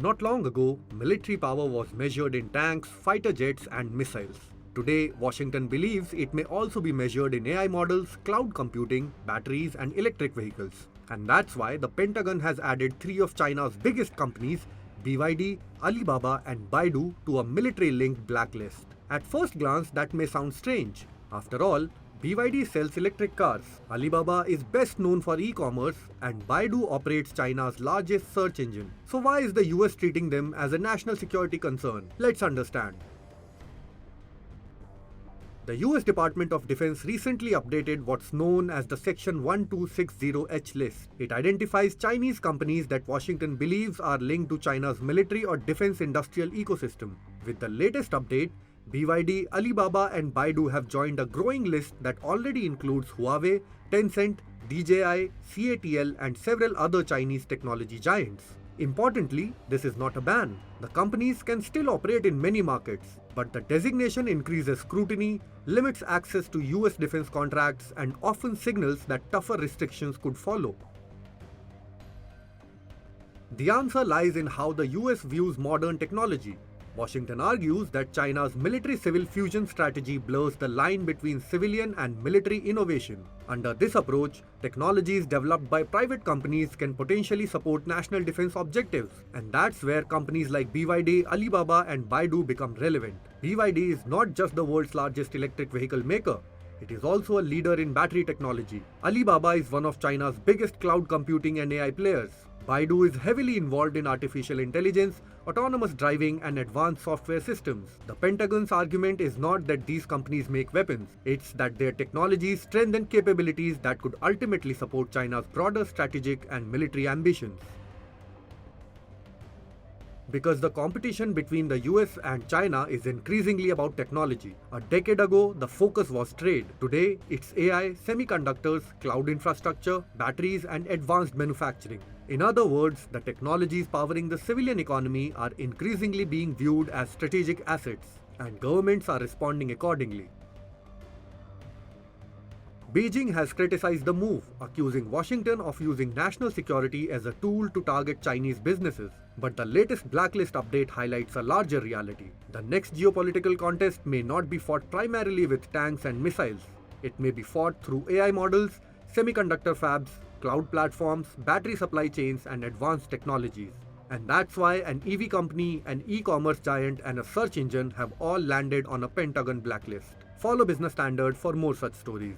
Not long ago, military power was measured in tanks, fighter jets, and missiles. Today, Washington believes it may also be measured in AI models, cloud computing, batteries, and electric vehicles. And that's why the Pentagon has added three of China's biggest companies, BYD, Alibaba, and Baidu, to a military-linked blacklist. At first glance, that may sound strange. After all, BYD sells electric cars, Alibaba is best known for e-commerce, and Baidu operates China's largest search engine. So why is the US treating them as a national security concern? Let's understand. The US Department of Defense recently updated what's known as the Section 1260H list. It identifies Chinese companies that Washington believes are linked to China's military or defense industrial ecosystem. With the latest update, BYD, Alibaba, and Baidu have joined a growing list that already includes Huawei, Tencent, DJI, CATL, and several other Chinese technology giants. Importantly, this is not a ban. The companies can still operate in many markets, but the designation increases scrutiny, limits access to US defense contracts, and often signals that tougher restrictions could follow. The answer lies in how the US views modern technology. Washington argues that China's military-civil fusion strategy blurs the line between civilian and military innovation. Under this approach, technologies developed by private companies can potentially support national defense objectives, and that's where companies like BYD, Alibaba, and Baidu become relevant. BYD is not just the world's largest electric vehicle maker. It is also a leader in battery technology. Alibaba is one of China's biggest cloud computing and AI players. Baidu is heavily involved in artificial intelligence, autonomous driving, and advanced software systems. The Pentagon's argument is not that these companies make weapons, it's that their technologies strengthen capabilities that could ultimately support China's broader strategic and military ambitions. Because the competition between the US and China is increasingly about technology. A decade ago, the focus was trade. Today, it's AI, semiconductors, cloud infrastructure, batteries, and advanced manufacturing. In other words, the technologies powering the civilian economy are increasingly being viewed as strategic assets, and governments are responding accordingly. Beijing has criticized the move, accusing Washington of using national security as a tool to target Chinese businesses. But the latest blacklist update highlights a larger reality. The next geopolitical contest may not be fought primarily with tanks and missiles. It may be fought through AI models, semiconductor fabs, cloud platforms, battery supply chains, and advanced technologies. And that's why an EV company, an e-commerce giant, and a search engine have all landed on a Pentagon blacklist. Follow Business Standard for more such stories.